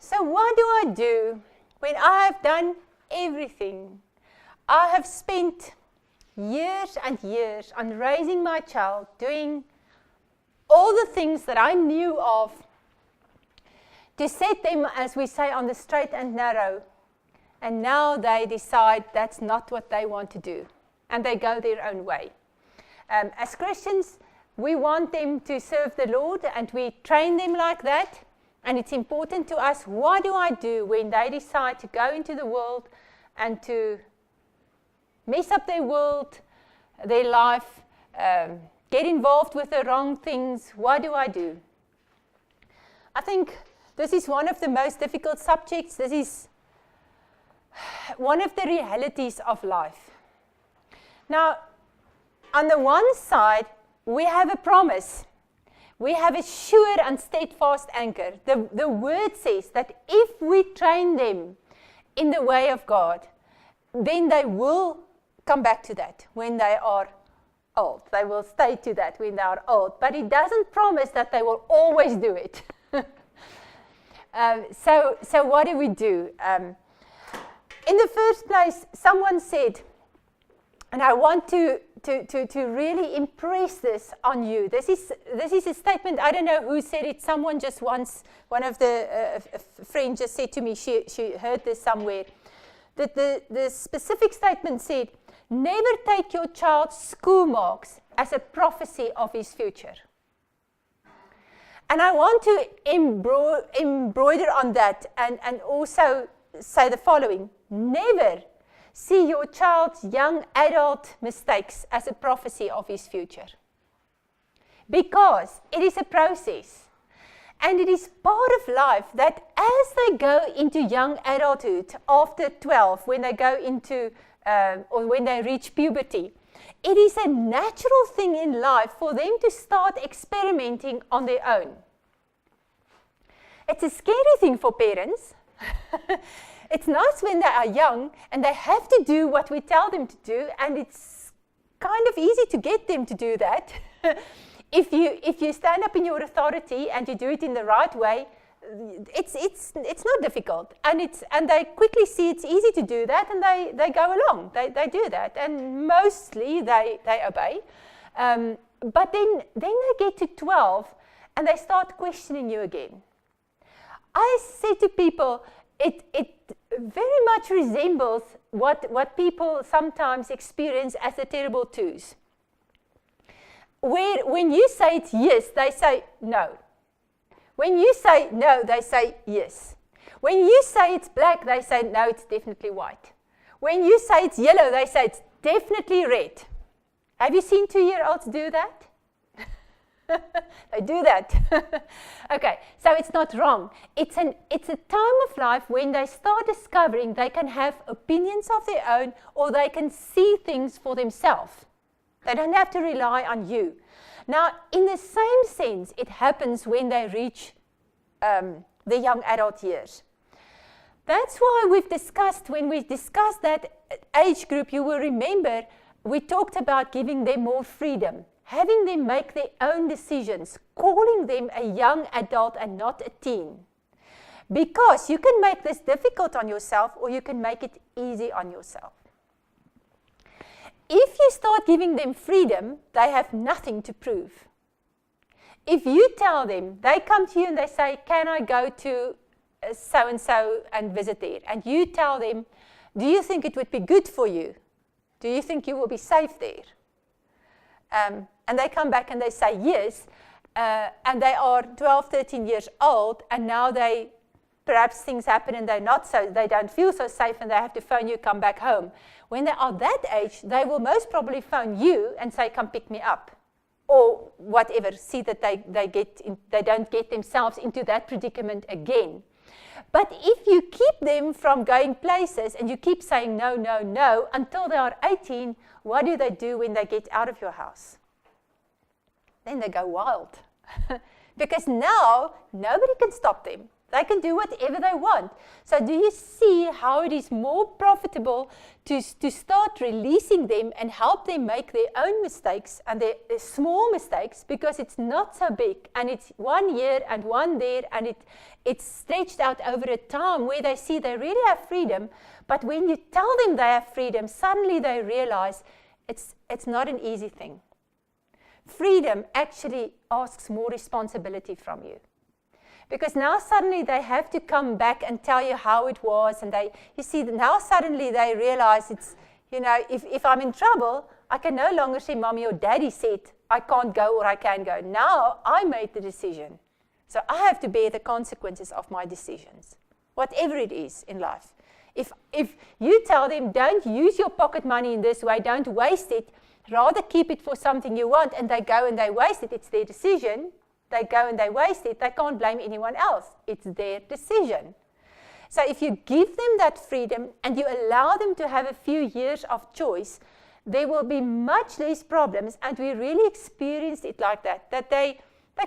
So what do I do when I have done everything? I have spent years and years on raising my child, doing all the things that I knew of to set them, as we say, on the straight and narrow. And now they decide that's not what they want to do. And they go their own way. As Christians, we want them to serve the Lord, and we train them like that. And it's important to us, what do I do when they decide to go into the world and to mess up their world, their life, get involved with the wrong things? What do I do? I think this is one of the most difficult subjects. This is one of the realities of life. Now, on the one side, we have a promise. We have a sure and steadfast anchor. The word says that if we train them in the way of God, then they will come back to that when they are old. They will stay to that when they are old. But it doesn't promise that they will always do it. So what do we do? In the first place, someone said, and I want to really impress this on you. This is a statement, I don't know who said it. Someone just once, one of the friends just said to me, she heard this somewhere, that the specific statement said, never take your child's school marks as a prophecy of his future. And I want to embroider on that and also say the following. Never see your child's young adult mistakes as a prophecy of his future. Because it is a process. And it is part of life that as they go into young adulthood, after 12, when they go into, or when they reach puberty, it is a natural thing in life for them to start experimenting on their own. It's a scary thing for parents. It's nice when they are young and they have to do what we tell them to do, and it's kind of easy to get them to do that. If you stand up in your authority and you do it in the right way, it's not difficult, and they quickly see it's easy to do that, and they go along. They do that, and mostly they obey. But then they get to 12 and they start questioning you again. I say to people, it very much resembles what people sometimes experience as the terrible twos. Where when you say it's yes, they say no. When you say no, they say yes. When you say it's black, they say no, it's definitely white. When you say it's yellow, they say it's definitely red. Have you seen 2-year-olds do that? They do that. Okay, so it's not wrong. It's a time of life when they start discovering they can have opinions of their own, or they can see things for themselves. They don't have to rely on you. Now, in the same sense, it happens when they reach the young adult years. That's why when we discussed that age group, you will remember we talked about giving them more freedom, having them make their own decisions, calling them a young adult and not a teen. Because you can make this difficult on yourself, or you can make it easy on yourself. If you start giving them freedom, they have nothing to prove. If you tell them, they come to you and they say, can I go to so-and-so and visit there? And you tell them, do you think it would be good for you? Do you think you will be safe there? And they come back and they say yes, and they are 12, 13 years old, and now perhaps things happen and they don't feel so safe, and they have to phone you, come back home. When they are that age, they will most probably phone you and say, come pick me up, or whatever, see that they don't get themselves into that predicament again. But if you keep them from going places and you keep saying no, no, no until they are 18, what do they do when they get out of your house? Then they go wild. Because now nobody can stop them. They can do whatever they want. So do you see how it is more profitable to start releasing them and help them make their own mistakes and their small mistakes, because it's not so big and it's 1 year and one there, and it's stretched out over a time where they see they really have freedom. But when you tell them they have freedom, suddenly they realize it's not an easy thing. Freedom actually asks more responsibility from you. Because now suddenly they have to come back and tell you how it was, and you see, now suddenly they realize it's, if I'm in trouble, I can no longer say, Mommy or Daddy said I can't go or I can go. Now I made the decision. So I have to bear the consequences of my decisions, whatever it is in life. If you tell them, don't use your pocket money in this way, don't waste it, rather keep it for something you want, and they go and they waste it, it's their decision. They go and they waste it, they can't blame anyone else. It's their decision. So if you give them that freedom and you allow them to have a few years of choice, there will be much less problems, and we really experienced it like that they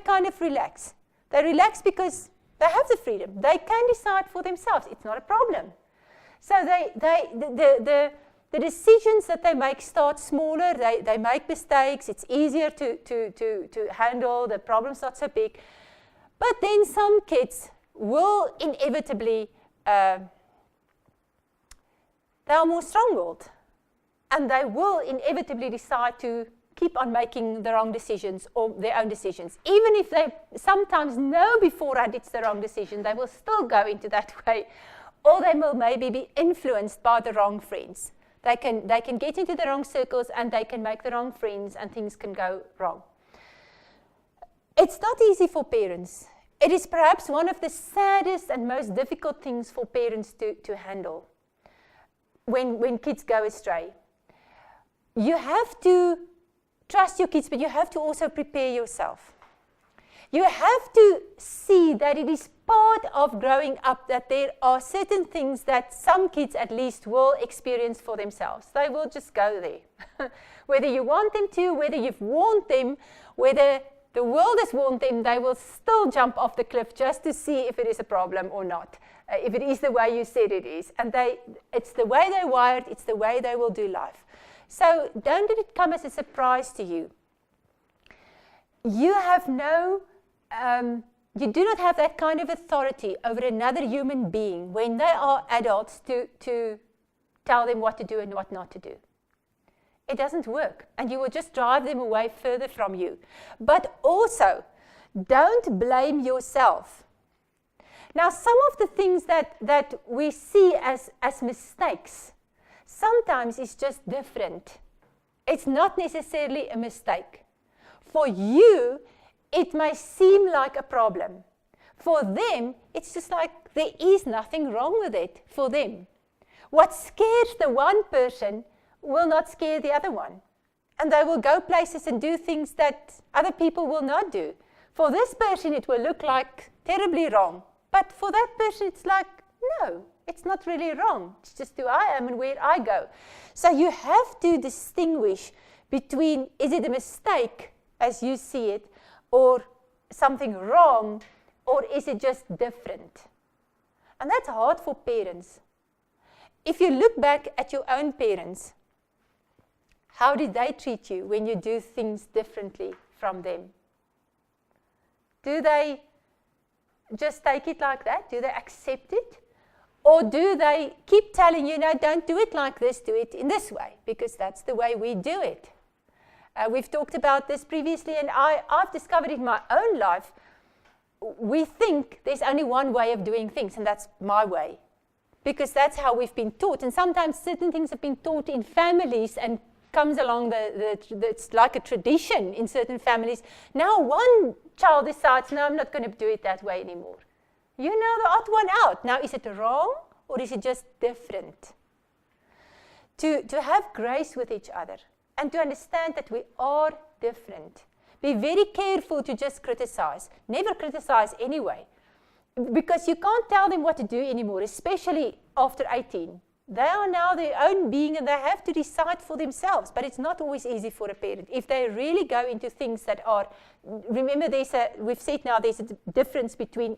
kind of relax. They relax because they have the freedom. They can decide for themselves. It's not a problem. So the decisions that they make start smaller, they make mistakes, it's easier to handle, the problem's not so big. But then some kids will inevitably, they are more strong-willed, and they will inevitably decide to keep on making the wrong decisions or their own decisions. Even if they sometimes know beforehand it's the wrong decision, they will still go into that way, or they will maybe be influenced by the wrong friends. They can get into the wrong circles, and they can make the wrong friends, and things can go wrong. It's not easy for parents. It is perhaps one of the saddest and most difficult things for parents to handle when kids go astray. You have to trust your kids, but you have to also prepare yourself. You have to see that it is part of growing up that there are certain things that some kids at least will experience for themselves. They will just go there. Whether you want them to, whether you've warned them, whether the world has warned them, they will still jump off the cliff just to see if it is a problem or not, if it is the way you said it is. And it's the way they're wired, it's the way they will do life. So don't let it come as a surprise to you. You have you do not have that kind of authority over another human being when they are adults to tell them what to do and what not to do. It doesn't work, and you will just drive them away further from you. But also, don't blame yourself. Now, some of the things that we see as mistakes, sometimes it's just different. It's not necessarily a mistake. For you, it may seem like a problem. For them, it's just like there is nothing wrong with it for them. What scares the one person will not scare the other one. And they will go places and do things that other people will not do. For this person, it will look like terribly wrong. But for that person, it's like, no, it's not really wrong. It's just who I am and where I go. So you have to distinguish between, is it a mistake as you see it, or something wrong, or is it just different? And that's hard for parents. If you look back at your own parents, how did they treat you when you do things differently from them? Do they just take it like that? Do they accept it? Or do they keep telling you, no, don't do it like this, do it in this way, because that's the way we do it? We've talked about this previously, and I've discovered in my own life, we think there's only one way of doing things, and that's my way, because that's how we've been taught. And sometimes certain things have been taught in families and comes along it's like a tradition in certain families. Now one child decides, no, I'm not going to do it that way anymore. You know the odd one out. Now, is it wrong, or is it just different? To have grace with each other, and to understand that we are different. Be very careful to just criticize. Never criticize anyway. Because you can't tell them what to do anymore, especially after 18. They are now their own being, and they have to decide for themselves. But it's not always easy for a parent. If they really go into things that are, remember we've said now there's a difference between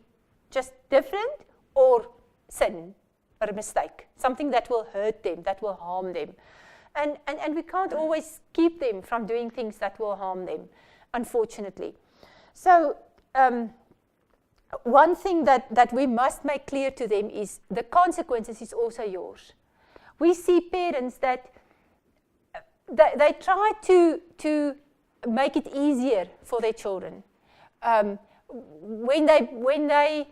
just different or sin or a mistake, something that will hurt them, that will harm them. And we can't always keep them from doing things that will harm them, unfortunately. So one thing that we must make clear to them is the consequences is also yours. We see parents that they try to make it easier for their children. When they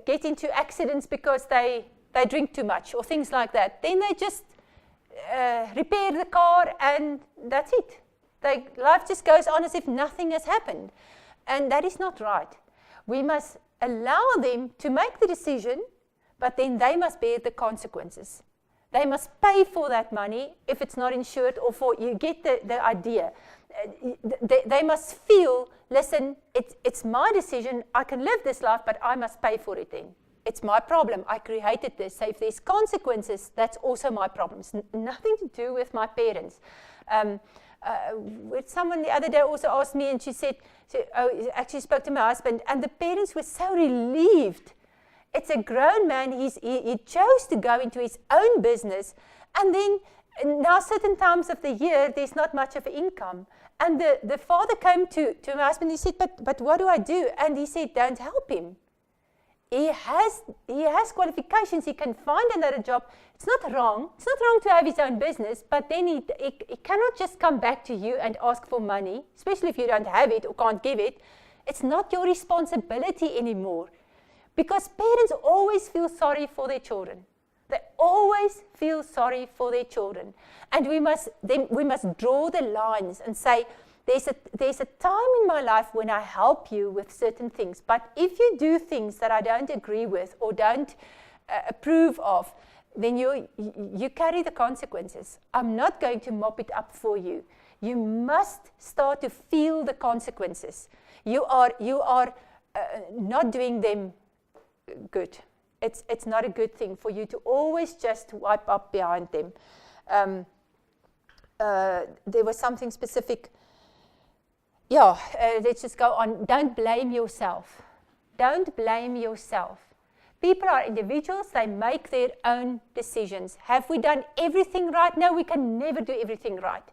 get into accidents because they drink too much or things like that, then they just repair the car and that's it. Life just goes on as if nothing has happened. And that is not right. We must allow them to make the decision, but then they must bear the consequences. They must pay for that money if it's not insured, or for, you get the idea. They must feel, listen, it's my decision, I can live this life, but I must pay for it then. It's my problem, I created this. So if there's consequences, that's also my problem. It's nothing to do with my parents. Someone the other day also asked me, and she said, actually spoke to my husband, and the parents were so relieved. It's a grown man, he chose to go into his own business, and then now certain times of the year, there's not much of an income. And the father came to my husband, he said, but what do I do? And he said, don't help him. He has qualifications, he can find another job. It's not wrong to have his own business, but then he cannot just come back to you and ask for money, especially if you don't have it or can't give it. It's not your responsibility anymore. Because parents always feel sorry for their children. They always feel sorry for their children. And we must draw the lines and say, there's a time in my life when I help you with certain things. But if you do things that I don't agree with or don't approve of, then you carry the consequences. I'm not going to mop it up for you. You must start to feel the consequences. You are not doing them good. It's not a good thing for you to always just wipe up behind them. There was something specific. Let's just go on. Don't blame yourself. Don't blame yourself. People are individuals. They make their own decisions. Have we done everything right? No, we can never do everything right.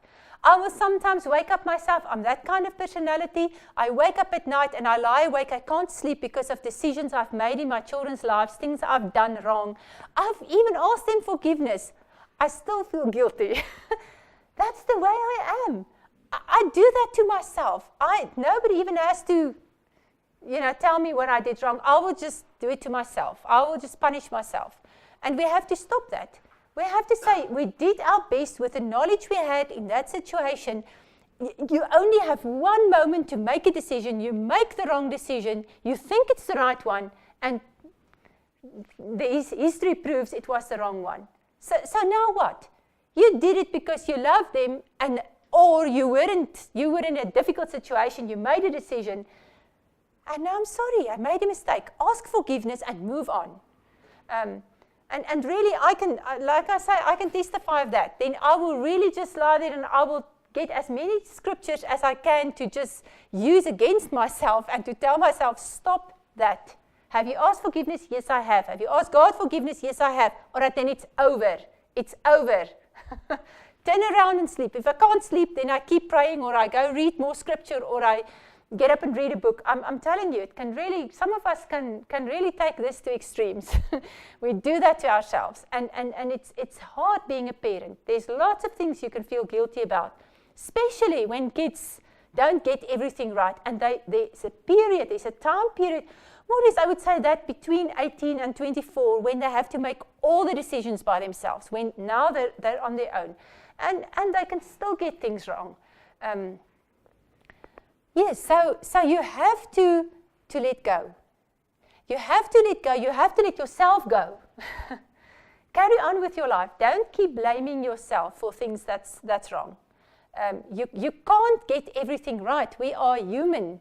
I will sometimes wake up myself. I'm that kind of personality. I wake up at night and I lie awake. I can't sleep because of decisions I've made in my children's lives, things I've done wrong. I've even asked them forgiveness. I still feel guilty. That's the way I am. I do that to myself. Nobody even has to, tell me what I did wrong. I will just do it to myself. I will just punish myself. And we have to stop that. We have to say, we did our best with the knowledge we had in that situation. You only have one moment to make a decision. You make the wrong decision. You think it's the right one. And the history proves it was the wrong one. So now what? You did it because you loved them, or you were in a difficult situation. You made a decision. And now I'm sorry, I made a mistake. Ask forgiveness and move on. And really, I can testify of that. Then I will really just lie there and I will get as many scriptures as I can to just use against myself and to tell myself, stop that. Have you asked forgiveness? Yes, I have. Have you asked God forgiveness? Yes, I have. All right, then it's over. It's over. Turn around and sleep. If I can't sleep, then I keep praying, or I go read more scripture, or I get up and read a book. I'm telling you, it can really, some of us can really take this to extremes. We do that to ourselves. And it's hard being a parent. There's lots of things you can feel guilty about, especially when kids don't get everything right. And there's a time period, more or less I would say that between 18 and 24, when they have to make all the decisions by themselves, when now they're on their own. And they can still get things wrong. Yes, so you have to let go. You have to let go. You have to let yourself go. Carry on with your life. Don't keep blaming yourself for things that's wrong. You can't get everything right. We are human.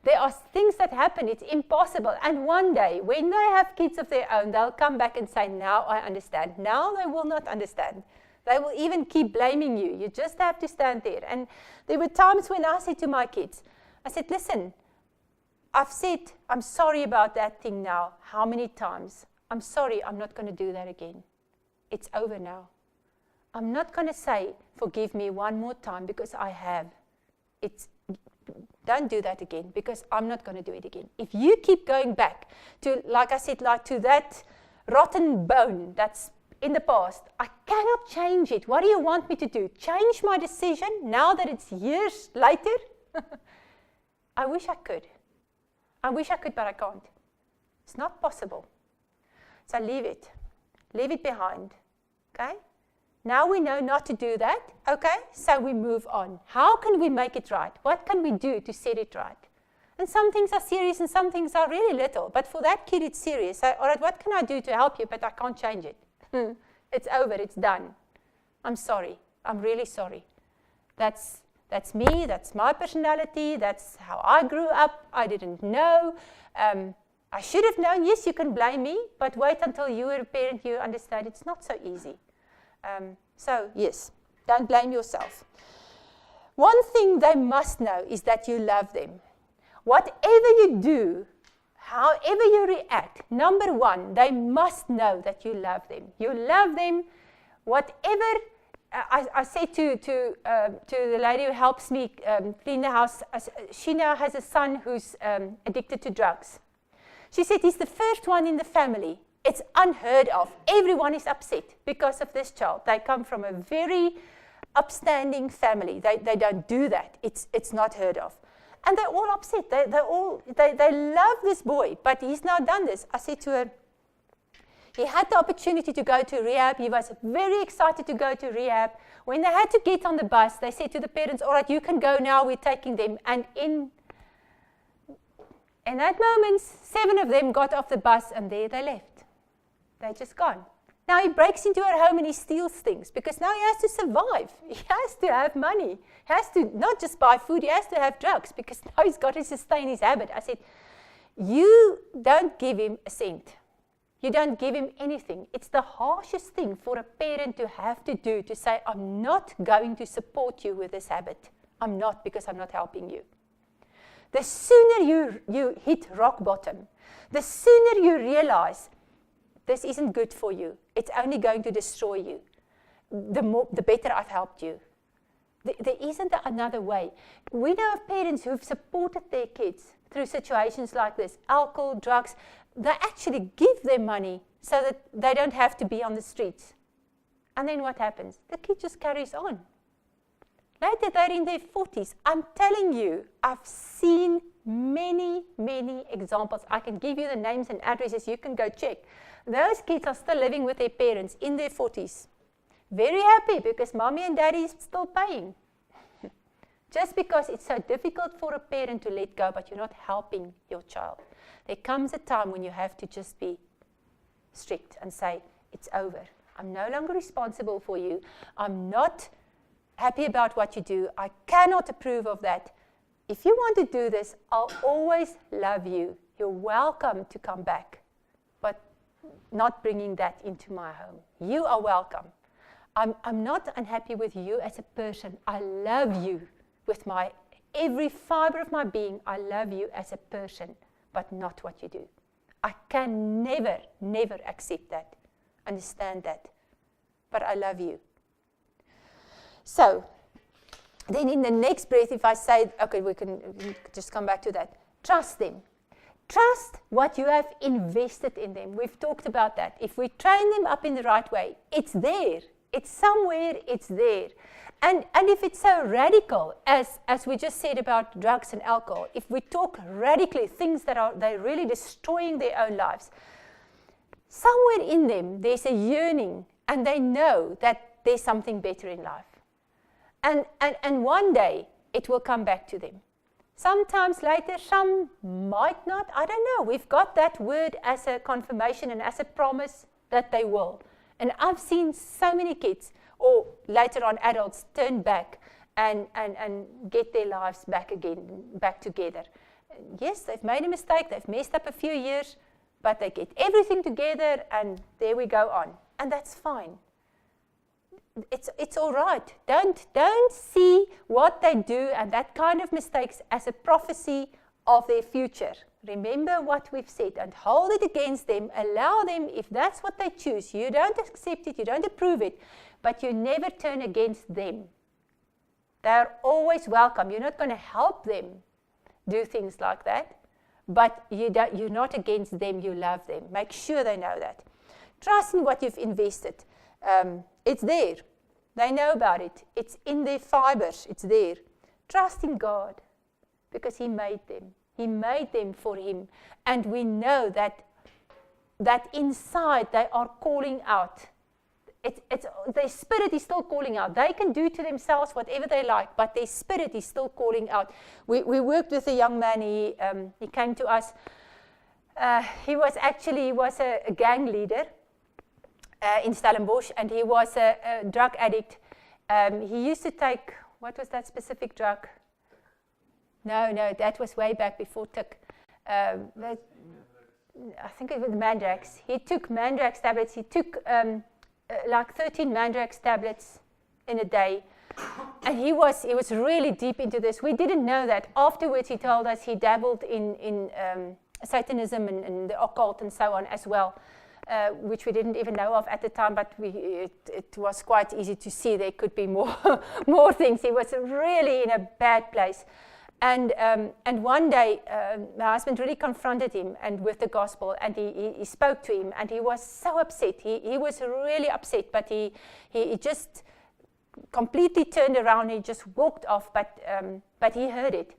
There are things that happen. It's impossible. And one day, when they have kids of their own, they'll come back and say, now I understand. Now they will not understand. They will even keep blaming you. You just have to stand there. And there were times when I said to my kids, I said, listen, I've said, I'm sorry about that thing now. How many times? I'm sorry, I'm not going to do that again. It's over now. I'm not going to say, forgive me one more time, because I have. Don't do that again, because I'm not going to do it again. If you keep going back to, like I said, like to that rotten bone that's in the past, I cannot change it. What do you want me to do? Change my decision now that it's years later? I wish I could. I wish I could, but I can't. It's not possible. So leave it. Leave it behind. Okay? Now we know not to do that. Okay? So we move on. How can we make it right? What can we do to set it right? And some things are serious and some things are really little. But for that kid, it's serious. So, all right, what can I do to help you? But I can't change it. It's over. It's done. I'm sorry. I'm really sorry. That's me. That's my personality. That's how I grew up. I didn't know. I should have known. Yes, you can blame me. But wait until you are a parent, you understand it's not so easy. So, yes, don't blame yourself. One thing they must know is that you love them. Whatever you do, however you react, number one, they must know that you love them. You love them. Whatever, I said to the lady who helps me clean the house, she now has a son who's addicted to drugs. She said he's the first one in the family. It's unheard of. Everyone is upset because of this child. They come from a very upstanding family. They don't do that. It's not heard of. And they're all upset. They love this boy, but he's now done this. I said to her, he had the opportunity to go to rehab. He was very excited to go to rehab. When they had to get on the bus, they said to the parents, all right, you can go now, we're taking them. And in that moment, 7 of them got off the bus and there they left. They're just gone. Now he breaks into her home and he steals things because now he has to survive. He has to have money. He has to not just buy food, he has to have drugs because now he's got to sustain his habit. I said, you don't give him a cent. You don't give him anything. It's the harshest thing for a parent to have to do, to say, I'm not going to support you with this habit. I'm not, because I'm not helping you. The sooner you hit rock bottom, the sooner you realize this isn't good for you. It's only going to destroy you. The better I've helped you. There isn't another way. We know of parents who've supported their kids through situations like this, alcohol, drugs. They actually give them money so that they don't have to be on the streets. And then what happens? The kid just carries on. Later, they're in their 40s. I'm telling you, I've seen many, many examples. I can give you the names and addresses. You can go check. Those kids are still living with their parents in their 40s. Very happy because mommy and daddy is still paying. Just because it's so difficult for a parent to let go, but you're not helping your child. There comes a time when you have to just be strict and say, it's over. I'm no longer responsible for you. I'm not happy about what you do. I cannot approve of that. If you want to do this, I'll always love you. You're welcome to come back, but not bringing that into my home. You are welcome. I'm not unhappy with you as a person. I love you with every fiber of my being. I love you as a person, but not what you do. I can never, never accept that, understand that, but I love you. So, then in the next breath, if I say, okay, we can just come back to that. Trust them. Trust what you have invested in them. We've talked about that. If we train them up in the right way, it's there. It's somewhere, it's there. And if it's so radical, as we just said about drugs and alcohol, if we talk radically, things that they're really destroying their own lives, somewhere in them, there's a yearning, and they know that there's something better in life. And one day, it will come back to them. Sometimes later, some might not. I don't know. We've got that word as a confirmation and as a promise that they will. And I've seen so many kids, or later on adults, turn back and get their lives back again, back together. Yes, they've made a mistake. They've messed up a few years, but they get everything together, and there we go on. And that's fine. It's all right. Don't see what they do and that kind of mistakes as a prophecy of their future. Remember what we've said and hold it against them. Allow them, if that's what they choose. You don't accept it, you don't approve it, but you never turn against them. They're always welcome. You're not going to help them do things like that, but you're not against them, you love them. Make sure they know that. Trust in what you've invested. It's there. They know about it. It's in their fibers. It's there. Trust in God because He made them. He made them for Him. And we know that inside they are calling out. Their spirit is still calling out. They can do to themselves whatever they like, but their spirit is still calling out. We worked with a young man. He came to us. He was a gang leader in Stellenbosch, and he was a drug addict. He used to take, what was that specific drug? No, that was way back before TIC. I think it was Mandrax. He took Mandrax tablets. He took like 13 Mandrax tablets in a day. And he was really deep into this. We didn't know that. Afterwards, he told us he dabbled in Satanism and the occult and so on as well, which we didn't even know of at the time, but it was quite easy to see there could be more things. He was really in a bad place. And one day, my husband really confronted him and with the gospel, and he spoke to him, and he was so upset. He was really upset, but he just completely turned around. He just walked off, but he heard it.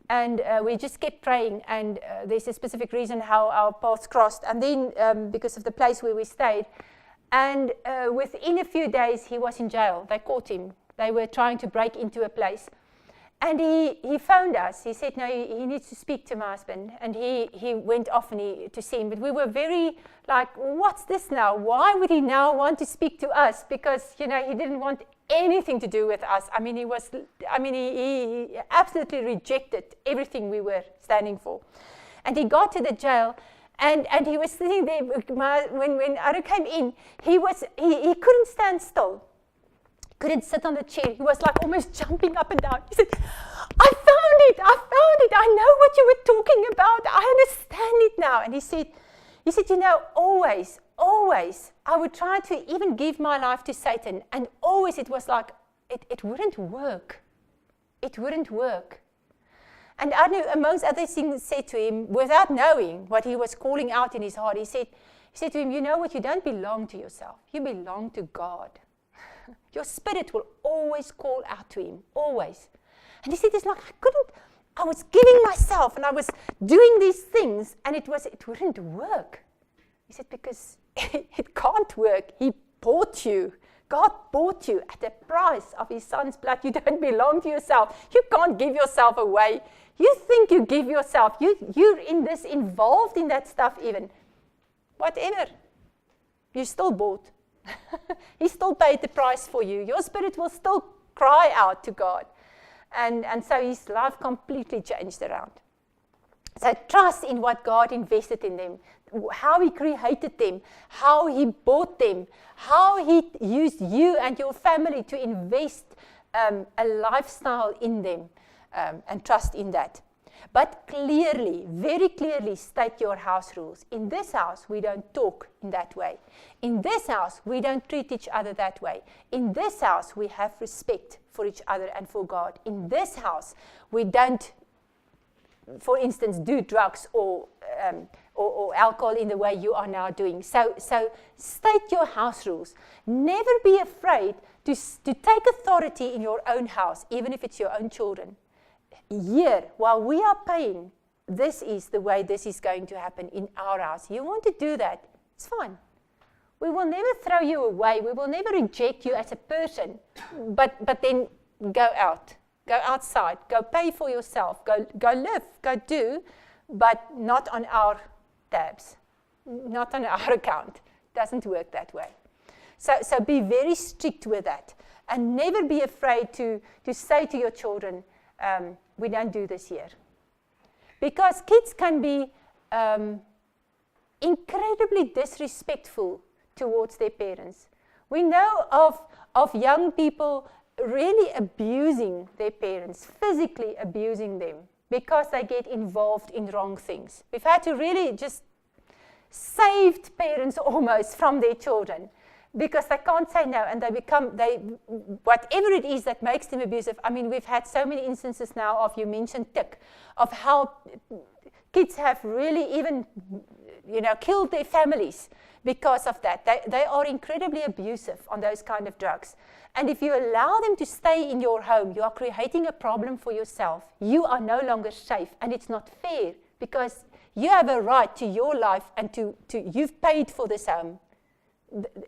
And we just kept praying, and there's a specific reason how our paths crossed. And then, because of the place where we stayed, and within a few days, he was in jail. They caught him. They were trying to break into a place. And he phoned us. He said, no, he needs to speak to my husband. And he went off to see him. But we were very like, what's this now? Why would he now want to speak to us? Because, he didn't want anything to do with us. I mean, he absolutely rejected everything we were standing for. And he got to the jail, and he was sitting there. When Aru came in, he couldn't stand still. Couldn't sit on the chair. He was like almost jumping up and down. He said, I found it. I know what you were talking about. I understand it now. And he said, always, I would try to even give my life to Satan. And always it was like, it wouldn't work. It wouldn't work. And Anu, amongst other things, said to him, without knowing what he was calling out in his heart, he said to him, you know what, you don't belong to yourself. You belong to God. Your spirit will always call out to Him, always. And he said, it's like I was giving myself and I was doing these things and it wouldn't work. He said, because it can't work. He bought you. God bought you at the price of His Son's blood. You don't belong to yourself. You can't give yourself away. You think you give yourself. You're involved in that stuff even. Whatever. You're still bought. He still paid the price for you. Your spirit will still cry out to God. And so his life completely changed around. So trust in what God invested in them, how He created them, how He bought them, how He used you and your family to invest a lifestyle in them, and trust in that. But clearly, very clearly state your house rules. In this house, we don't talk in that way. In this house, we don't treat each other that way. In this house, we have respect for each other and for God. In this house, we don't, for instance, do drugs or alcohol in the way you are now doing. So state your house rules. Never be afraid to take authority in your own house, even if it's your own children. Here, while we are paying, this is the way this is going to happen in our house. You want to do that, it's fine. We will never throw you away. We will never reject you as a person. But then go out. Go outside. Go pay for yourself. Go live. Go do. But not on our tabs. Not on our account. Doesn't work that way. So be very strict with that. And never be afraid to say to your children, we don't do this here. Because kids can be incredibly disrespectful towards their parents. We know of young people really abusing their parents, physically abusing them. because they get involved in wrong things. We've had to really just save parents almost from their children because they can't say no, and whatever it is that makes them abusive. I mean, we've had so many instances now of, you mentioned tick, of how kids have really even, killed their families because of that. They are incredibly abusive on those kind of drugs. And if you allow them to stay in your home, you are creating a problem for yourself. You are no longer safe, and it's not fair because you have a right to your life and to you've paid for this home.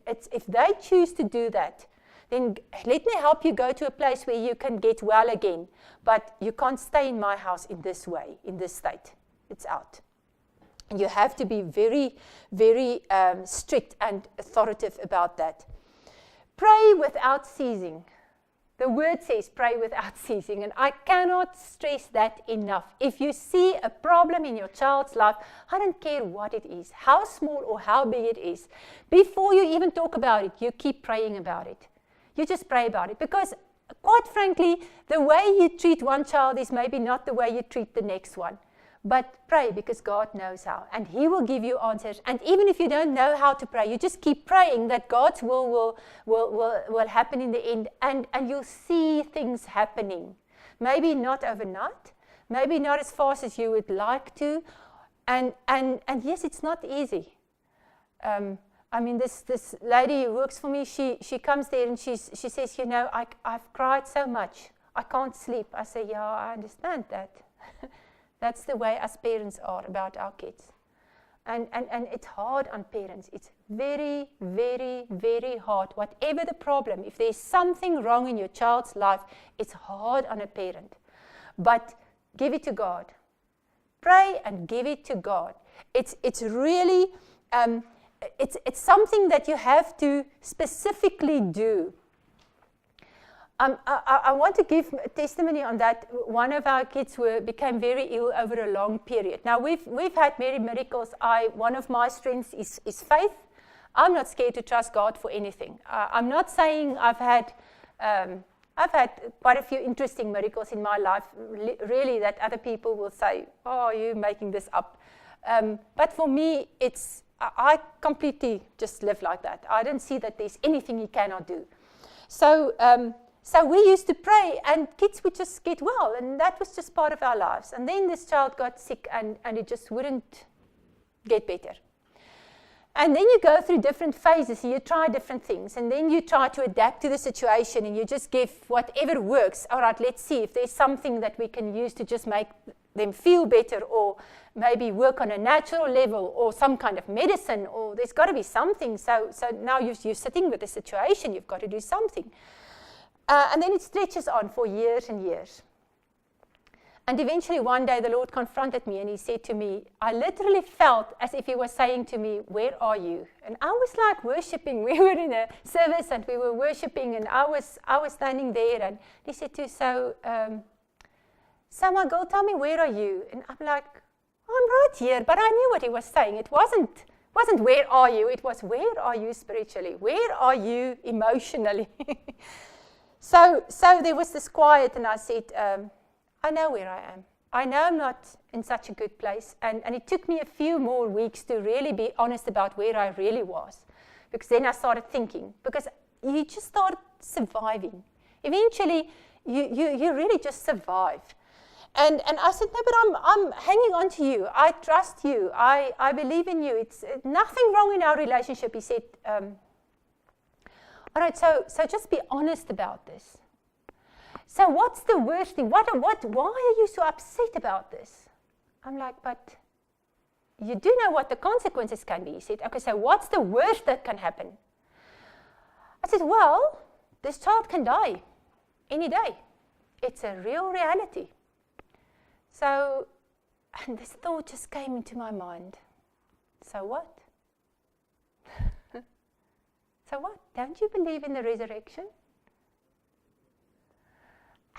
If they choose to do that, then let me help you go to a place where you can get well again. But you can't stay in my house in this way, in this state. It's out. And you have to be very, very strict and authoritative about that. Pray without ceasing. The word says pray without ceasing, and I cannot stress that enough. If you see a problem in your child's life, I don't care what it is, how small or how big it is, before you even talk about it, you keep praying about it. You just pray about it, because quite frankly, the way you treat one child is maybe not the way you treat the next one. But pray, because God knows how, and He will give you answers. And even if you don't know how to pray, you just keep praying that God's will happen in the end, and you'll see things happening. Maybe not overnight, maybe not as fast as you would like to, and yes, it's not easy. I mean, this lady who works for me, she comes there and she says, I've cried so much, I can't sleep. I say, yeah, I understand that. That's the way us parents are about our kids. And it's hard on parents. It's very, very, very hard. Whatever the problem, if there's something wrong in your child's life, it's hard on a parent. But give it to God. Pray and give it to God. It's really, it's something that you have to specifically do. I want to give a testimony on that. One of our kids became very ill over a long period. Now, we've had many miracles. One of my strengths is faith. I'm not scared to trust God for anything. I'm not saying I've had quite a few interesting miracles in my life, really, that other people will say, oh, you're making this up. But for me, I completely just live like that. I don't see that there's anything He cannot do. So we used to pray, and kids would just get well, and that was just part of our lives. And then this child got sick, and it just wouldn't get better. And then you go through different phases, and you try different things, and then you try to adapt to the situation, and you just give whatever works. All right, let's see if there's something that we can use to just make them feel better, or maybe work on a natural level, or some kind of medicine, or there's got to be something. So now you're sitting with the situation, you've got to do something. And then it stretches on for years and years. And eventually one day the Lord confronted me and He said to me, I literally felt as if He was saying to me, where are you? And I was like worshiping. We were in a service and we were worshiping, and I was standing there, and He said so my girl, tell me, where are you? And I'm like, I'm right here. But I knew what He was saying. It wasn't where are you? It was, where are you spiritually? Where are you emotionally? So there was this quiet, and I said, I know where I am. I know I'm not in such a good place. And it took me a few more weeks to really be honest about where I really was. Because then I started thinking, because you just start surviving. Eventually, you really just survive. And I said, no, but I'm hanging on to you. I trust you. I believe in you. It's nothing wrong in our relationship. He said, all right, so just be honest about this. So what's the worst thing? Why are you so upset about this? I'm like, but you do know what the consequences can be. He said, okay, so what's the worst that can happen? I said, well, this child can die any day. It's a real reality. So, and this thought just came into my mind. So what? So what? Don't you believe in the resurrection?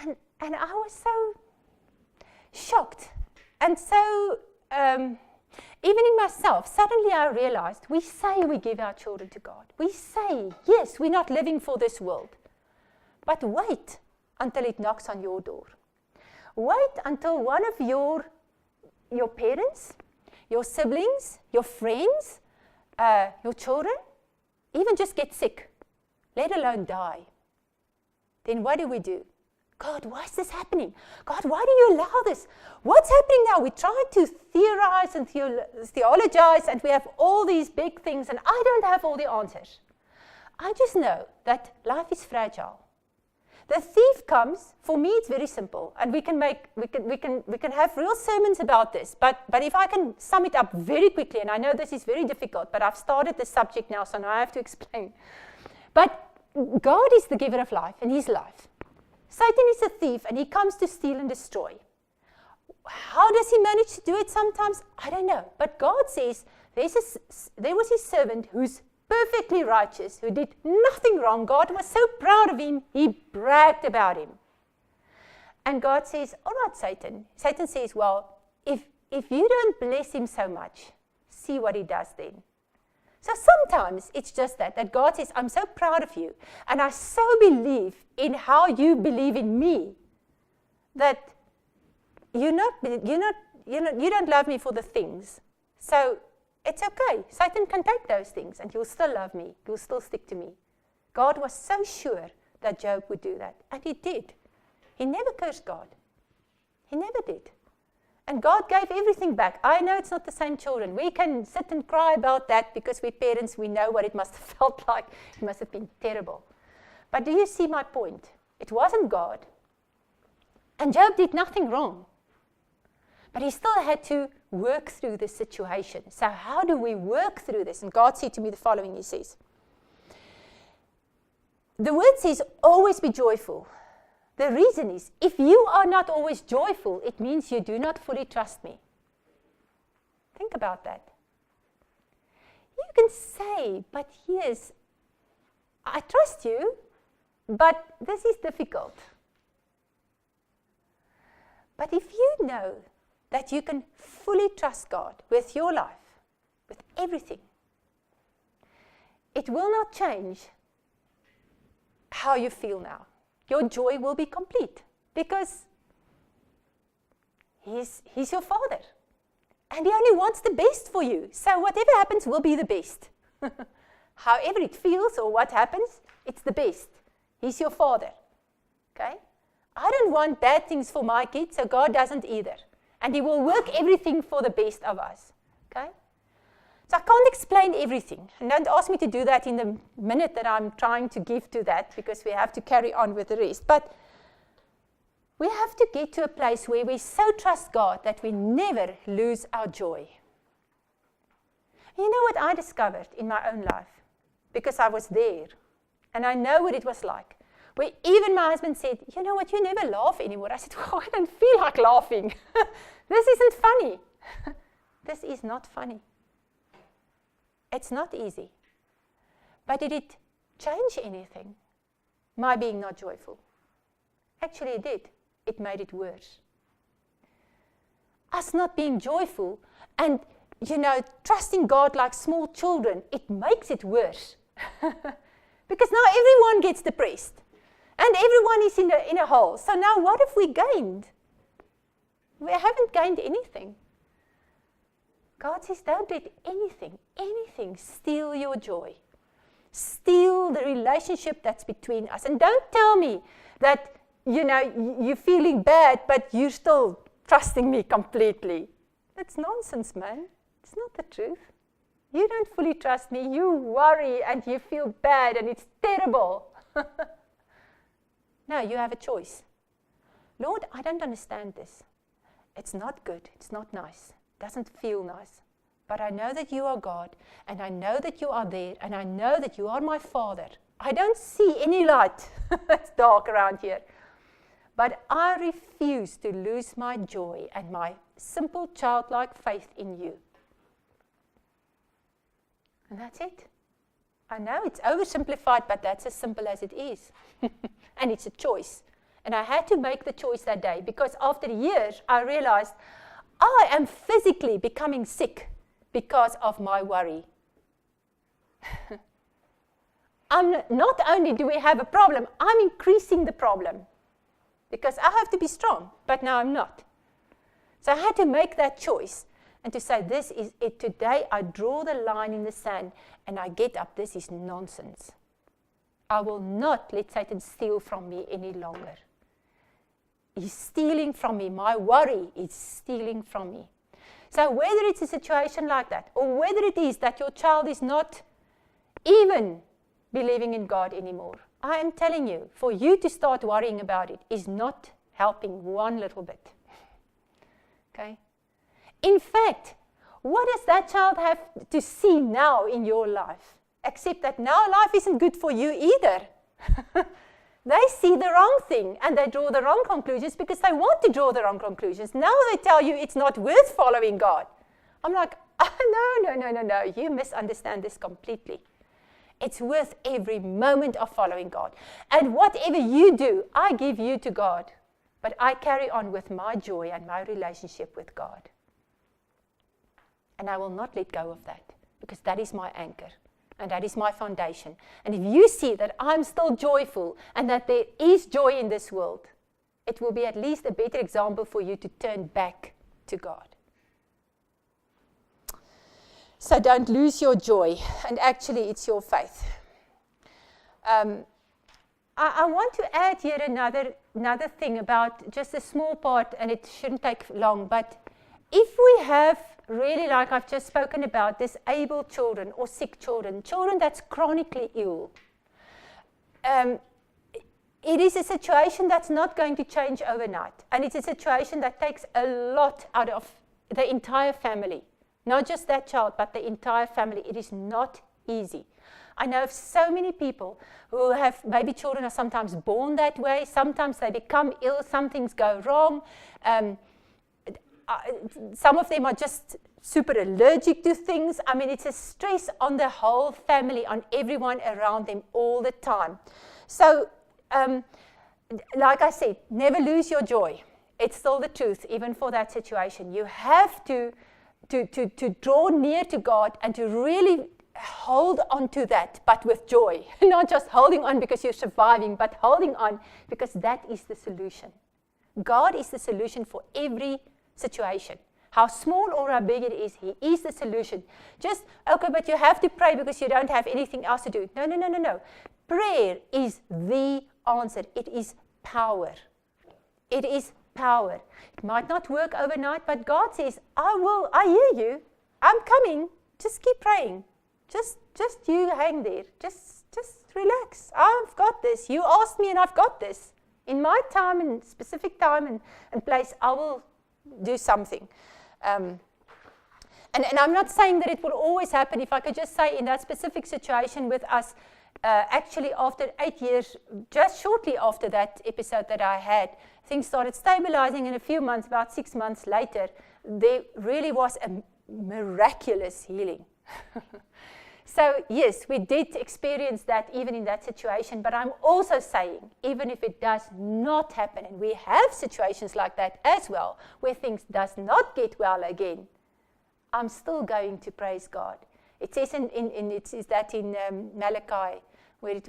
And I was so shocked. And so, even in myself, suddenly I realized, we say we give our children to God. We say, yes, we're not living for this world. But wait until it knocks on your door. Wait until one of your parents, your siblings, your friends, your children, even just get sick, let alone die. Then what do? God, why is this happening? God, why do you allow this? What's happening now? We try to theorize and theologize, and we have all these big things, and I don't have all the answers. I just know that life is fragile. The thief comes. For me, it's very simple, and we can have real sermons about this. But if I can sum it up very quickly, and I know this is very difficult, but I've started the subject now, so now I have to explain. But God is the giver of life, and He's life. Satan is a thief, and he comes to steal and destroy. How does he manage to do it sometimes? I don't know. But God says there was His servant who's perfectly righteous, who did nothing wrong. God was so proud of him, He bragged about him. And God says, all right, Satan. Satan says, well, if you don't bless him so much, see what he does then. So sometimes it's just that God says, I'm so proud of you, and I so believe in how you believe in me, that you don't love me for the things. So it's okay. Satan can take those things, and you'll still love me. You'll still stick to me. God was so sure that Job would do that, and he did. He never cursed God. He never did. And God gave everything back. I know it's not the same children. We can sit and cry about that because we're parents. We know what it must have felt like. It must have been terrible. But do you see my point? It wasn't God. And Job did nothing wrong. But he still had to work through this situation. So how do we work through this? And God said to me the following, He says, the word says, always be joyful. The reason is, if you are not always joyful, it means you do not fully trust me. Think about that. You can say, but yes, I trust you, but this is difficult. But if you know that you can fully trust God with your life, with everything, it will not change how you feel now. Your joy will be complete because He's your Father. And He only wants the best for you. So whatever happens will be the best. However it feels or what happens, it's the best. He's your Father. Okay? I don't want bad things for my kids, so God doesn't either. And He will work everything for the best of us. Okay? So I can't explain everything. And don't ask me to do that in the minute that I'm trying to give to that, because we have to carry on with the rest. But we have to get to a place where we so trust God that we never lose our joy. You know what I discovered in my own life? Because I was there. And I know what it was like. Where even my husband said, you know what, you never laugh anymore. I said, well, I don't feel like laughing. This isn't funny. This is not funny. It's not easy. But did it change anything? My being not joyful? Actually, it did. It made it worse. Us not being joyful and, trusting God like small children, it makes it worse. Because now everyone gets depressed. And everyone is in a hole. So now what have we gained? We haven't gained anything. God says, don't let anything steal your joy. Steal the relationship that's between us. And don't tell me that, you're feeling bad, but you're still trusting me completely. That's nonsense, man. It's not the truth. You don't fully trust me. You worry and you feel bad and it's terrible. No, you have a choice. Lord, I don't understand this. It's not good. It's not nice. Doesn't feel nice, but I know that you are God, and I know that you are there, and I know that you are my Father. I don't see any light. It's dark around here. But I refuse to lose my joy and my simple childlike faith in you. And that's it. I know it's oversimplified, but that's as simple as it is. And it's a choice. And I had to make the choice that day, because after years I realized I am physically becoming sick because of my worry. Not only do we have a problem, I'm increasing the problem. because I have to be strong, but now I'm not. So I had to make that choice and to say, this is it. Today I draw the line in the sand and I get up. This is nonsense. I will not let Satan steal from me any longer. He's stealing from me. My worry is stealing from me. So whether it's a situation like that, or whether it is that your child is not even believing in God anymore, I am telling you, for you to start worrying about it is not helping one little bit. Okay? In fact, what does that child have to see now in your life? Except that now life isn't good for you either. They see the wrong thing and they draw the wrong conclusions because they want to draw the wrong conclusions. Now they tell you it's not worth following God. I'm like, no, you misunderstand this completely. It's worth every moment of following God. And whatever you do, I give you to God. But I carry on with my joy and my relationship with God. And I will not let go of that because that is my anchor. And that is my foundation. And if you see that I'm still joyful and that there is joy in this world, it will be at least a better example for you to turn back to God. So don't lose your joy. And actually, it's your faith. I want to add here another thing about just a small part, and it shouldn't take long. But if we have really, like I've just spoken about, disabled children or sick children, children that's chronically ill, it is a situation that's not going to change overnight. And it's a situation that takes a lot out of the entire family. Not just that child, but the entire family. It is not easy. I know of so many people who have, maybe children are sometimes born that way, sometimes they become ill, some things go wrong. Some of them are just super allergic to things. I mean, it's a stress on the whole family, on everyone around them all the time. So, like I said, never lose your joy. It's still the truth, even for that situation. You have to draw near to God and to really hold on to that, but with joy. Not just holding on because you're surviving, but holding on because that is the solution. God is the solution for every situation. How small or how big it is, He is the solution. Just, okay, but you have to pray because you don't have anything else to do. No. Prayer is the answer. It is power. It is power. It might not work overnight, but God says, I hear you. I'm coming. Just keep praying. Just you hang there. Just relax. I've got this. You asked me and I've got this. In my time and specific time and place, I will do something. And I'm not saying that it will always happen. If I could just say in that specific situation with us, actually after 8 years, just shortly after that episode that I had, things started stabilizing in a few months, about 6 months later, there really was a miraculous healing. So yes, we did experience that even in that situation, but I'm also saying, even if it does not happen, and we have situations like that as well, where things does not get well again, I'm still going to praise God. It says in Malachi, where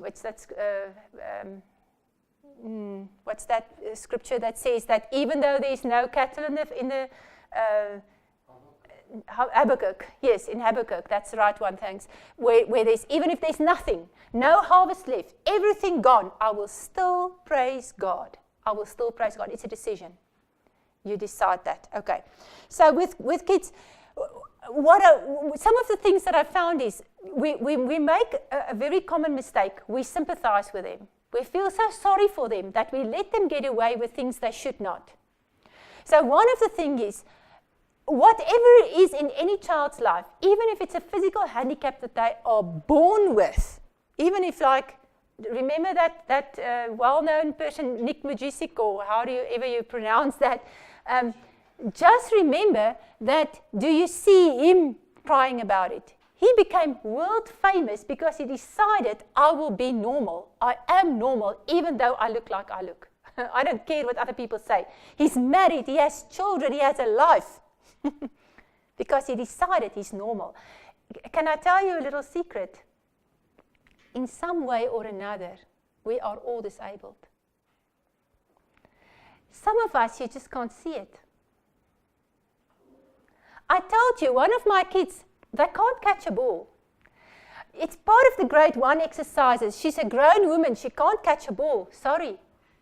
what's that scripture that says that even though there's no cattle in the Habakkuk, yes, in Habakkuk, that's the right one, thanks. Where there's, even if there's nothing, no harvest left, everything gone, I will still praise God. I will still praise God. It's a decision. You decide that. Okay. So with kids, some of the things that I found is we make a very common mistake. We sympathize with them. We feel so sorry for them that we let them get away with things they should not. So one of the things is, whatever it is in any child's life, even if it's a physical handicap that they are born with, even if, like, remember that well-known person, Nick Mujicic, or however you pronounce that, just remember that, do you see him crying about it? He became world famous because he decided, I will be normal. I am normal, even though I look like I look. I don't care what other people say. He's married, he has children, he has a life. Because he decided he's normal. Can I tell you a little secret? In some way or another, we are all disabled. Some of us, you just can't see it. I told you, one of my kids, they can't catch a ball. It's part of the grade 1 exercises. She's a grown woman. She can't catch a ball. Sorry.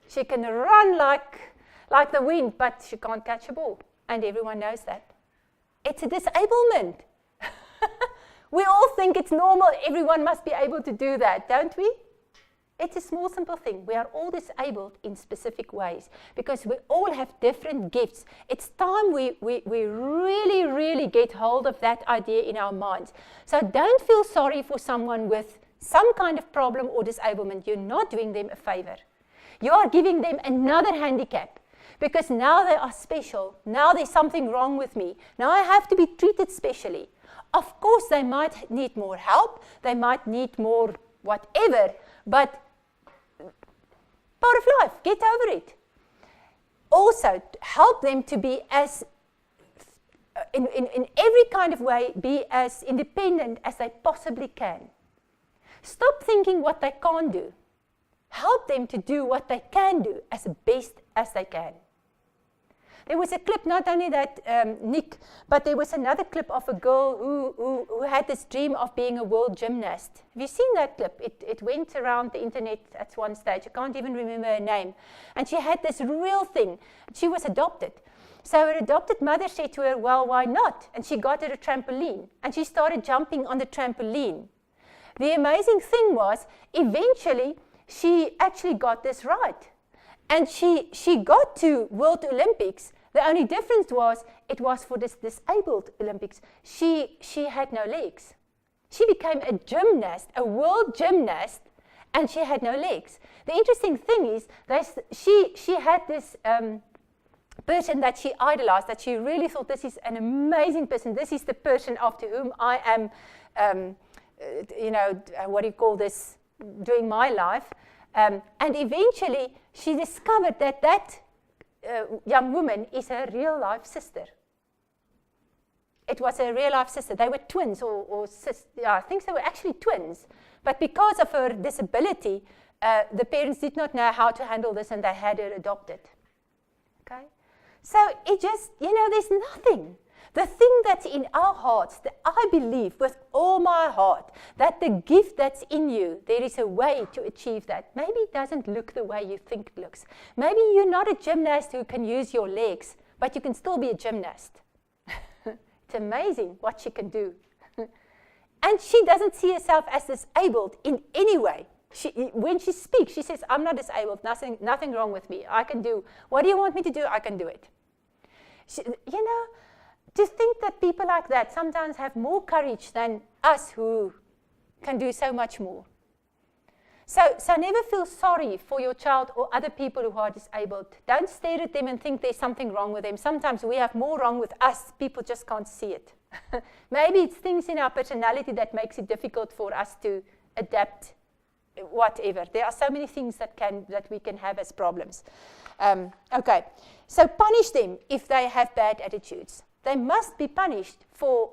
She can run like the wind, but she can't catch a ball. And everyone knows that. It's a disablement. We all think it's normal. Everyone must be able to do that, don't we? It's a small, simple thing. We are all disabled in specific ways because we all have different gifts. It's time we really, really get hold of that idea in our minds. So don't feel sorry for someone with some kind of problem or disablement. You're not doing them a favor. You are giving them another handicap because now they are special. Now there's something wrong with me. Now I have to be treated specially. Of course, they might need more help. They might need more whatever, but part of life, get over it. Also, help them to be as, in every kind of way, be as independent as they possibly can. Stop thinking what they can't do. Help them to do what they can do as best as they can. There was a clip, not only that Nick, but there was another clip of a girl who had this dream of being a world gymnast. Have you seen that clip? It went around the internet at one stage. I can't even remember her name. And she had this real thing. She was adopted. So her adopted mother said to her, well, why not? And she got her a trampoline. And she started jumping on the trampoline. The amazing thing was, eventually, she actually got this right. And she got to World Olympics. The only difference was, it was for this disabled Olympics. She had no legs. She became a gymnast, a world gymnast, and she had no legs. The interesting thing is, she had this person that she idolized, that she really thought, this is an amazing person. This is the person after whom I am, doing my life. And eventually, she discovered that young woman is her real-life sister. It was her real-life sister. They were twins, or I think they were actually twins. But because of her disability, the parents did not know how to handle this, and they had her adopted. Okay? So it just, there's nothing. The thing that's in our hearts, that I believe with all my heart, that the gift that's in you, there is a way to achieve that. Maybe it doesn't look the way you think it looks. Maybe you're not a gymnast who can use your legs, but you can still be a gymnast. It's amazing what she can do. And she doesn't see herself as disabled in any way. When she speaks, she says, I'm not disabled, nothing wrong with me. I can do, what do you want me to do? I can do it. To think that people like that sometimes have more courage than us who can do so much more. So never feel sorry for your child or other people who are disabled. Don't stare at them and think there's something wrong with them. Sometimes we have more wrong with us. People just can't see it. Maybe it's things in our personality that makes it difficult for us to adapt, whatever. There are so many things that we can have as problems. Okay, so punish them if they have bad attitudes. They must be punished for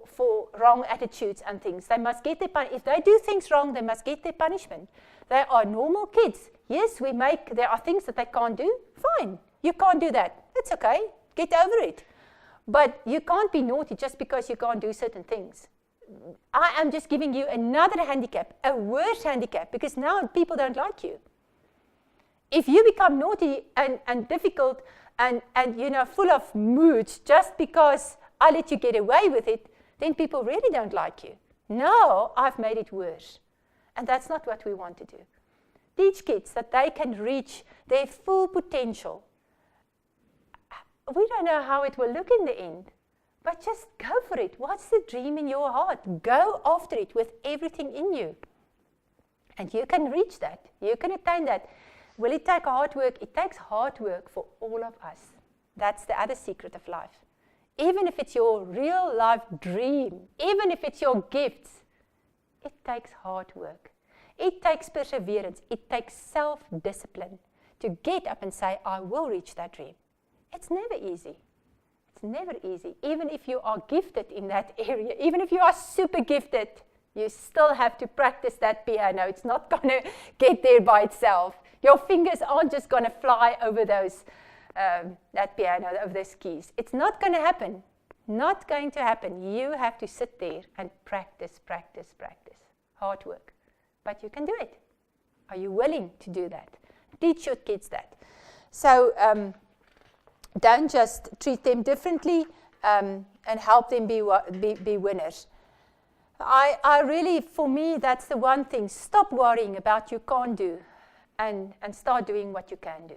wrong attitudes and things. They must get their if they do things wrong, they must get their punishment. They are normal kids. Yes, there are things that they can't do. Fine, you can't do that. It's okay. Get over it. But you can't be naughty just because you can't do certain things. I am just giving you another handicap, a worse handicap, because now people don't like you. If you become naughty and difficult and full of moods just because I let you get away with it, then people really don't like you. Now I've made it worse. And that's not what we want to do. Teach kids that they can reach their full potential. We don't know how it will look in the end, but just go for it. What's the dream in your heart? Go after it with everything in you. And you can reach that. You can attain that. Will it take hard work? It takes hard work for all of us. That's the other secret of life. Even if it's your real life dream, even if it's your gifts, it takes hard work. It takes perseverance. It takes self-discipline to get up and say, I will reach that dream. It's never easy. It's never easy. Even if you are gifted in that area, even if you are super gifted, you still have to practice that piano. It's not going to get there by itself. Your fingers aren't just going to fly over those that piano of those keys. It's not going to happen. Not going to happen. You have to sit there and practice, practice, practice. Hard work. But you can do it. Are you willing to do that? Teach your kids that. So don't just treat them differently and help them be winners. I really, for me, that's the one thing. Stop worrying about you can't do and start doing what you can do.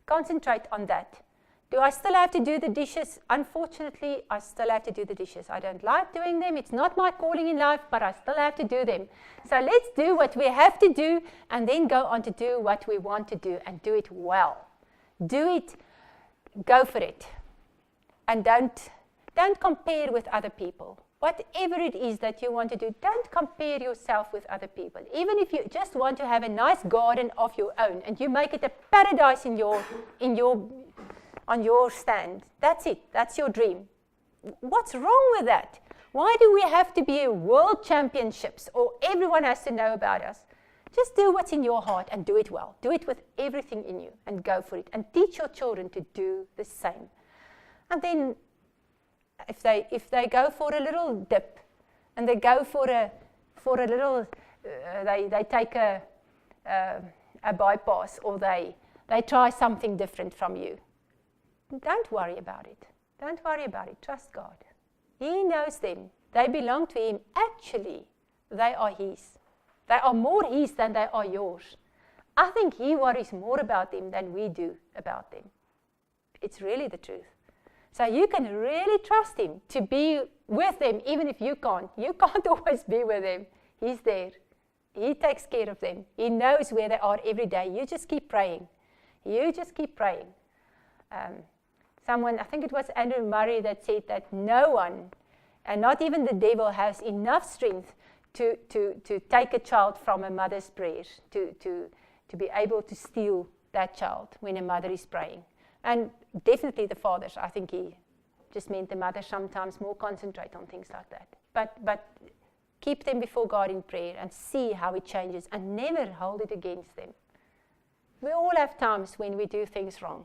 Concentrate on that. Do I still have to do the dishes? Unfortunately, I still have to do the dishes. I don't like doing them. It's not my calling in life, but I still have to do them. So let's do what we have to do and then go on to do what we want to do and do it well. Do it. Go for it. And don't compare with other people. Whatever it is that you want to do, don't compare yourself with other people. Even if you just want to have a nice garden of your own and you make it a paradise on your stand. That's it. That's your dream. What's wrong with that? Why do we have to be a world championships or everyone has to know about us? Just do what's in your heart and do it well. Do it with everything in you and go for it. And teach your children to do the same. And then if they go for a little dip and they go for a little, they take a bypass or they try something different from you. Don't worry about it. Don't worry about it. Trust God. He knows them. They belong to Him. Actually, they are His. They are more His than they are yours. I think He worries more about them than we do about them. It's really the truth. So you can really trust Him to be with them even if you can't. You can't always be with them. He's there. He takes care of them. He knows where they are every day. You just keep praying. You just keep praying. Someone, I think it was Andrew Murray that said that no one, and not even the devil, has enough strength to take a child from a mother's prayers, to be able to steal that child when a mother is praying. And definitely the fathers, I think he just meant the mothers sometimes more concentrate on things like that. But keep them before God in prayer and see how it changes and never hold it against them. We all have times when we do things wrong.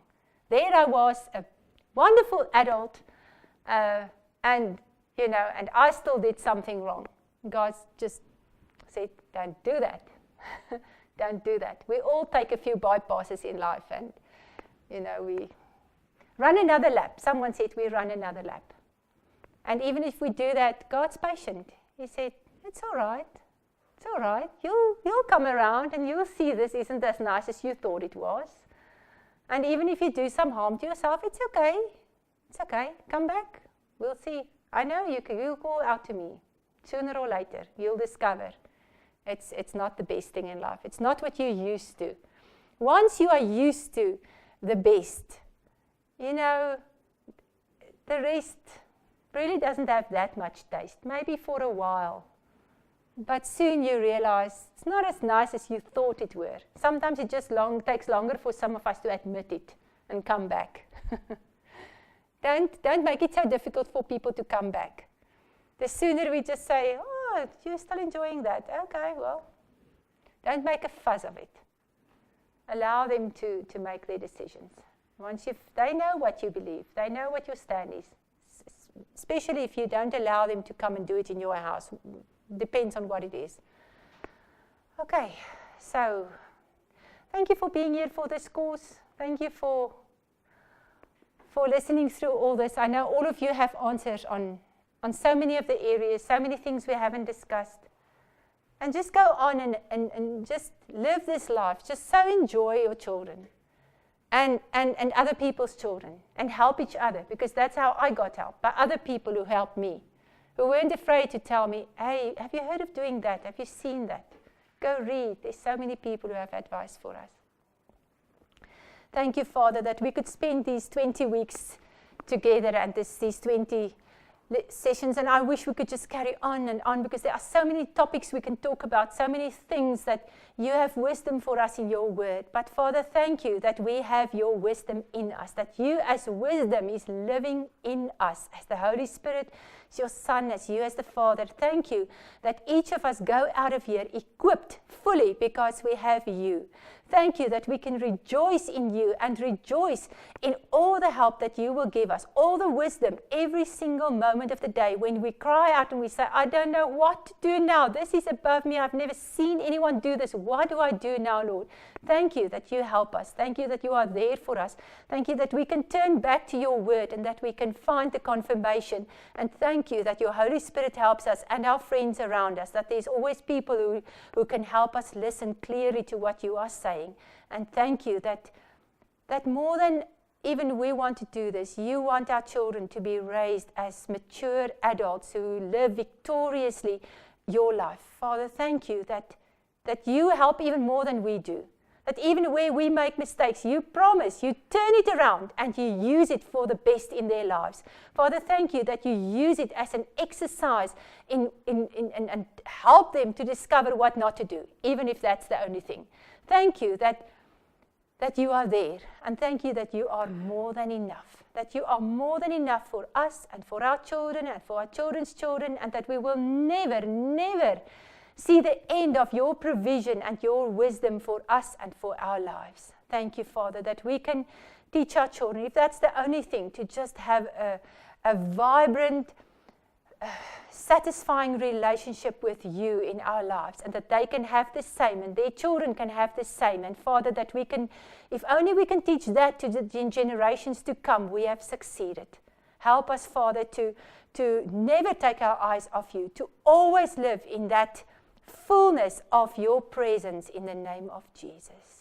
There I was, a wonderful adult, and I still did something wrong. God just said, don't do that. Don't do that. We all take a few bypasses in life and, we run another lap. Someone said we run another lap. And even if we do that, God's patient. He said, it's all right. It's all right. You'll come around and you'll see this isn't as nice as you thought it was. And even if you do some harm to yourself, it's okay. It's okay. Come back. We'll see. I know you'll call out to me. Sooner or later, you'll discover it's not the best thing in life. It's not what you're used to. Once you are used to the best, the rest really doesn't have that much taste. Maybe for a while. But soon you realize it's not as nice as you thought it were. Sometimes it just takes longer for some of us to admit it and come back. Don't make it so difficult for people to come back. The sooner we just say, oh, you're still enjoying that. Okay, well, don't make a fuss of it. Allow them to make their decisions. Once they know what you believe, they know what your stand is, especially if you don't allow them to come and do it in your house. Depends on what it is. Okay, so thank you for being here for this course. Thank you for listening through all this. I know all of you have answers on so many of the areas, so many things we haven't discussed. And just go on and just live this life. Just so enjoy your children and other people's children and help each other, because that's how I got help, by other people who helped me, who weren't afraid to tell me, hey, have you heard of doing that? Have you seen that? Go read. There's so many people who have advice for us. Thank you, Father, that we could spend these 20 weeks together and these 20 sessions, and I wish we could just carry on and on, because there are so many topics we can talk about, so many things that you have wisdom for us in your word. But Father, thank you that we have your wisdom in us, that you as wisdom is living in us, as the Holy Spirit, as your Son, as you as the Father. Thank you that each of us go out of here equipped fully because we have you. Thank you that we can rejoice in you and rejoice in all the help that you will give us, all the wisdom, every single moment of the day when we cry out and we say, I don't know what to do now. This is above me. I've never seen anyone do this. What do I do now, Lord? Thank you that you help us. Thank you that you are there for us. Thank you that we can turn back to your word and that we can find the confirmation. And thank you that your Holy Spirit helps us and our friends around us, that there's always people who can help us listen clearly to what you are saying. And thank you that more than even we want to do this, you want our children to be raised as mature adults who live victoriously your life. Father, thank you that you help even more than we do. That even where we make mistakes, you promise, you turn it around and you use it for the best in their lives. Father, thank you that you use it as an exercise and help them to discover what not to do, even if that's the only thing. Thank you that you are there, and thank you that you are more than enough. That you are more than enough for us and for our children and for our children's children, and that we will never, never see the end of your provision and your wisdom for us and for our lives. Thank you, Father, that we can teach our children, if that's the only thing, to just have a vibrant, satisfying relationship with you in our lives, and that they can have the same and their children can have the same. And Father, that we can, if only we can teach that to the generations to come, we have succeeded. Help us, Father, to never take our eyes off you, to always live in that fullness of your presence in the name of Jesus.